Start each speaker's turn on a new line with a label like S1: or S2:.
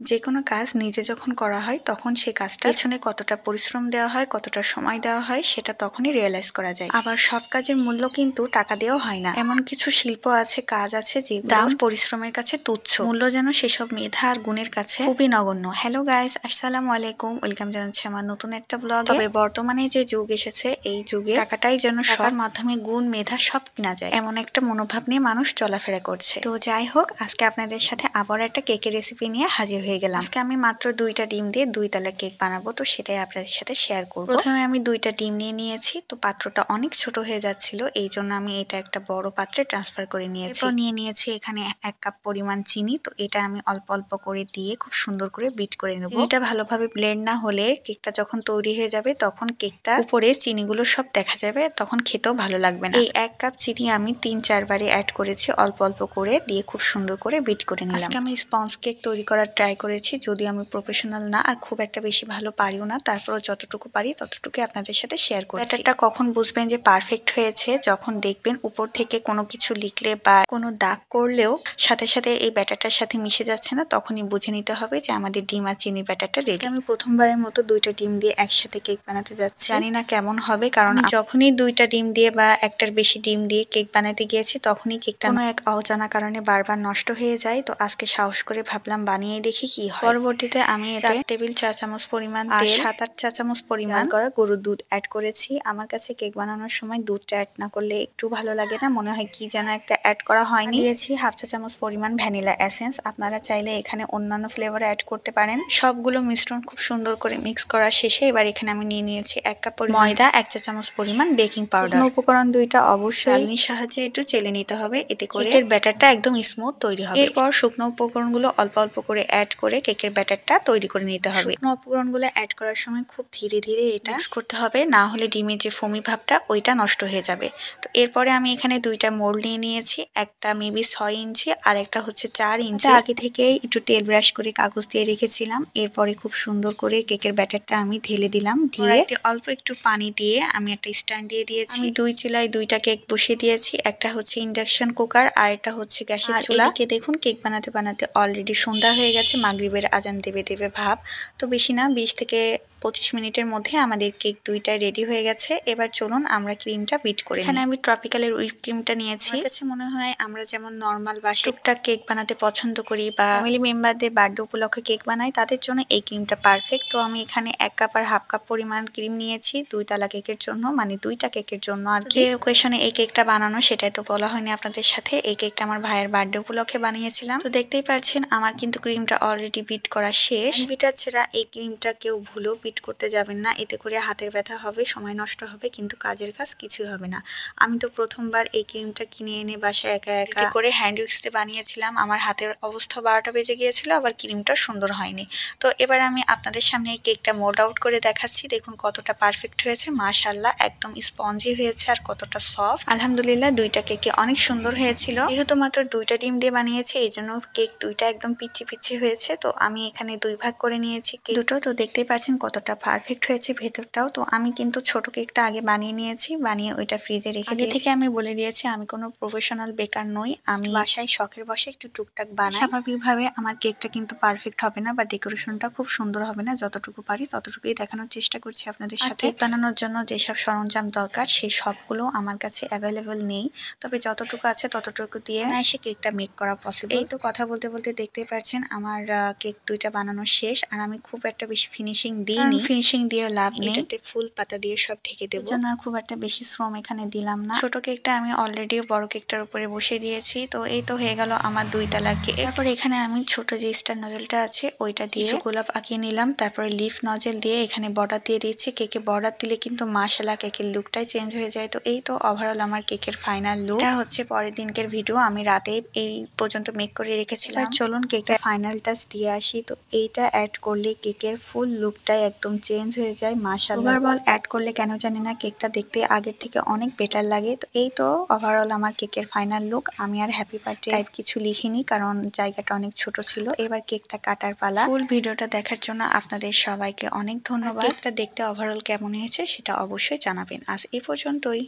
S1: যেকোনো কাজ নিজে যখন করা হয় তখন সে কাজটা পেছনে কতটা পরিশ্রম দেওয়া হয়, কতটা সময় দেওয়া হয় সেটা তখনই রিয়েলাইজ করা যায়। আবার সব কাজের মূল্য কিন্তু টাকা দিয়েও হয় না। এমন কিছু শিল্প আছে, কাজ আছে যে দাম পরিশ্রমের কাছে তুচ্ছ, মূল্য যেন সেসব মেধা আর গুণের কাছে খুবই নগণ্য। হ্যালো গাইস, আসসালামু আলাইকুম, ওয়েলকাম জানাচ্ছি আমার নতুন একটা ব্লগ। তবে বর্তমানে যে যুগ এসেছে, এই যুগে টাকাটাই যেন সবার মাধ্যমে গুণ মেধা সব কিনা যায়, এমন একটা মনোভাব নিয়ে মানুষ চলাফেরা করছে। তো যাই হোক, আজকে আপনাদের সাথে আবার একটা কেকের রেসিপি নিয়ে হাজির হয়ে গেলাম। আজকে আমি মাত্র 2টা ডিম দিয়ে 2 তলা কেক বানাবো, তো সেটাই আপনাদের সাথে শেয়ার করব। প্রথমে আমি 2টা ডিম নিয়ে নিয়েছি, তো পাত্রটা অনেক ছোট হয়ে যাচ্ছিল, এই জন্য আমি এটা একটা বড় পাত্রে ট্রান্সফার করে নিয়েছি। এরপর নিয়ে নিয়েছি এখানে 1 কাপ পরিমাণ চিনি, তো এটা আমি অল্প অল্প করে দিয়ে খুব সুন্দর করে বিট করে নেব। চিনিটা ভালোভাবে ব্লেন্ড না হলে কেকটা যখন তৈরি হয়ে যাবে তখন কেকটা উপরে চিনিগুলো সব দেখা যাবে, তখন খেতেও ভালো লাগবে না। এই 1 কাপ চিনি আমি 3-4 বারে অ্যাড করেছি, অল্প অল্প করে দিয়ে খুব সুন্দর করে বিট করে নিলাম। আজকে আমি স্পঞ্জ কেক তৈরি করার ট্রাই করেছি, যদিও আমি প্রফেশনাল না আর খুব একটা বেশি ভালো পারিও না, তারপরও যতটুকু পারি ততটুকু আপনাদের সাথে শেয়ার করছি। ব্যাটারটা কখন বুঝবেন যে পারফেক্ট হয়েছে? যখন দেখবেন উপর থেকে কোনো কিছু লিখলে বা কোনো দাগ করলেও সাথে সাথে এই ব্যাটারটার সাথে মিশে যাচ্ছে না, তখনই বুঝে নিতে হবে যে আমাদের ডিম আর চিনির ব্যাটারটা রেডি। আমি প্রথমবারের মতো 2টা ডিম দিয়ে একসাথে কেক বানাতে যাচ্ছি, জানি না কেমন হবে, কারণ যখনই 2টা ডিম দিয়ে বা একটার বেশি ডিম দিয়ে কেক বানাতে গিয়েছি তখনই কেকটা কোনো এক অজানা কারণে বারবার নষ্ট হয়ে যায়। তো আজকে সাহস করে ভাবলাম বানিয়ে দেখি কি হয়। পরবর্তীতে আমি এতে 4 টেবিল চা চামচ পরিমাণ তেল, 7-8 চা চামচ পরিমাণ করা গরুর দুধ অ্যাড করেছি। আমার কাছে কেক বানানোর সময় দুধটা অ্যাড না করলে একটু ভালো লাগে না, মনে হয় কি যেন একটা অ্যাড করা হয়নি। দিয়েছি 1/2 চা চামচ পরিমাণ ভ্যানিলা এসেন্স, আপনারা চাইলে এখানে অন্যান্য ফ্লেভার অ্যাড করতে পারেন। সবগুলো মিশ্রণ খুব সুন্দর করে মিক্স করা শেষে এবার এখানে আমি নিয়ে নিয়েছি 1 কাপ ময়দা, 1 চা চামচ পরিমাণ বেকিং পাউডার। উপকরণ 2টা অবশ্যই চালনির সাহায্যে একটু চেলে নিতে হবে, এতে করে কেকের ব্যাটারটা একদম স্মুথ তৈরি হবে। এরপর শুকনো উপকরণগুলো অল্প অল্প করে অ্যাড করে কেকের ব্যাটারটা তৈরি করে নিতে হবে। শুকনো উপকরণগুলো অ্যাড করার সময় খুব ধীরে ধীরে এটা মিক্স করতে হবে, না হলে ডিমের যে ফোমি ভাবটা ওইটা নষ্ট হয়ে যাবে। তো এরপরে আমি এখানে 2টা মোল্ড নিয়ে নিয়েছি, একটা মেবি 6 ইঞ্চি আর একটা হচ্ছে 4 ইঞ্চি। আগে থেকেই একটু তেল ব্রাশ করে কাগজ দিয়ে রেখেছিলাম। এরপরে খুব সুন্দর করে কেকের ব্যাটারটা আমি ঢেলে দিলাম, দিয়ে অল্প একটু পানি দিয়ে আমি একটা স্ট্যান্ড দিয়ে দিয়েছি। আমি 2 চুলায় 2টা কেক বসিয়ে দিয়েছি, একটা হচ্ছে ইন্ডাকশন কুকার আর একটা হচ্ছে গ্যাসের চুলা। এদিকে দেখুন কেক বানাতে বানাতে অলরেডি সন্ধ্যা হয়ে গেছে, মাগরিবের আজান দেবে দেবে ভাব। তো বেশি না, 20 থেকে 25 মিনিটের মধ্যে আমাদের কেক 2টাই রেডি হয়ে গেছে। এবার চলুন আমরা ক্রিমটা বিট করে নিই। এখানে আমি ট্রপিক্যালের হুইপ ক্রিমটা নিয়েছি। আমার কাছে মনে হয় আমরা যেমন নর্মাল বাসায় টুকটাক কেক বানাতে পছন্দ করি বা ফ্যামিলি মেম্বারদের বার্থডে উপলক্ষে কেক বানাই, তাদের জন্য এই ক্রিমটা পারফেক্ট। তো আমি এখানে 1 কাপ আর 1/2 কাপ পরিমাণ ক্রিম নিয়েছি 2 তলা কেকের জন্য, মানে 2টা কেকের জন্য। আর যে ওকেশনে এই কেকটা বানানো সেটাই তো বলা হয়নি আপনাদের সাথে। এই কেকটা আমার ভাইয়ের বার্থডে উপলক্ষে বানিয়েছিলাম। তো দেখতেই পাচ্ছেন আমার কিন্তু ক্রিমটা অলরেডি বিট করা শেষ। বিটার ছাড়া এই ক্রিমটা কেউ ভুলেও বিট করতে যাবেন না, এতে করে হাতের ব্যথা হবে, সময় নষ্ট হবে, কিন্তু কাজের কাজ কিছুই হবে না। আমি তো প্রথমবার এই ক্রিমটা কিনে এনে বাসায় একা একা করে হ্যান্ড উইক্সে বানিয়েছিলাম, আমার হাতের অবস্থা 12টা বেজে গিয়েছিল, আবার ক্রিমটা সুন্দর হয়নি। তো এবার আমি আপনাদের সামনে এই কেকটা মোল্ড আউট করে দেখাচ্ছি, দেখুন কতটা পারফেক্ট হয়েছে, মাশাআল্লাহ একদম স্পঞ্জি হয়েছে আর কতটা সফট। আলহামদুলিল্লাহ 2টা কেকে অনেক সুন্দর হয়েছিল। যেহেতু মাত্র 2টা ডিম দিয়ে বানিয়েছি এই জন্য কেক 2টা একদম পিচ্ছি পিচ্ছি হয়েছে। তো আমি এখানে 2 ভাগ করে নিয়েছি কেক দুটো। তো দেখতেই পাচ্ছেন কতটা পারফেক্ট হয়েছে ভেতরটাও। তো আমি কিন্তু ছোট কেকটা আগে বানিয়ে নিয়েছি, বানিয়ে ওইটা ফ্রিজে রেখে দিয়েছি। আগে থেকে আমি বলে দিয়েছি আমি কোনো প্রফেশনাল বেকার নই, আমি বাসায় শখের বসে একটু টুকটাক বানাই। স্বাভাবিকভাবে আমার কেকটা কিন্তু পারফেক্ট হবে না বা ডেকোরেশনটা খুব সুন্দর হবে না, যতটুকু পারি ততটুকুই দেখানোর চেষ্টা করছি আপনাদের সাথে। কেক বানানোর জন্য যেসব সরঞ্জাম দরকার সেই সবগুলো আমার কাছে অ্যাভেলেবল নেই, তবে যতটুকু আছে ততটুকু দিয়ে এসে কেকটা মেক করা পসিবল। এই তো কথা বলতে বলতে দেখতেই পাচ্ছেন আমার কেক 2টা বানানো শেষ, আর আমি খুব একটা বেশি ফিনিশিং দিইনি, ফিনিশিং দিয়ে লাভ নেই, এটাতে ফুল পাতা দিয়ে সব ঢেকে দেবো, জন্য আর খুব একটা বেশি শ্রম এখানে দিলাম না। ছোট কেকটা আমি অলরেডি বড় কেকটার উপরে বসিয়ে দিয়েছি। তো এই তো হয়ে গেল আমার 2 তলার কেক। তারপর এখানে আমি ছোট যে স্টার নজেলটা আছে ওইটা দিয়ে গোলাপ আঁকিয়ে নিলাম, তারপরে লিফ নজেল দিয়ে এখানে বর্ডার দিয়ে দিয়েছি। কেকে বর্ডার দিলে কিন্তু মাশাআল্লাহ কেকের লুকটাই চেঞ্জ হয়ে যায়। তো এই তো ওভারঅল আমার কেকের ফাইনাল লুক। এটা হচ্ছে পরের দিনকের ভিডিও, আমি রাতে এই পর্যন্ত মেক করে রেখেছিলাম। চলুন কেকের ফাইনাল টাচ দিয়ে আসি। তো এইটা অ্যাড করলে কেকের ফুল লুকটাই একদম চেঞ্জ হয়ে যায় মাশাআল্লাহ। ওভারঅল অ্যাড করলে কেন জানি না কেকটা দেখতে আগের থেকে অনেক বেটার লাগে। তো এই তো ওভারঅল আমার কেকের ফাইনাল লুক। আমি আর হ্যাপি বার্থডে টাইপ কিছু লিখিনি, কারণ জায়গাটা অনেক ছোট ছিল। এবার কেকটা কাটার পালা। ফুল ভিডিওটা দেখার জন্য আপনাদের সবাইকে অনেক ধন্যবাদ। কেকটা দেখতে ওভারঅল কেমন হয়েছে সেটা অবশ্যই জানাবেন। আজ এই পর্যন্তই।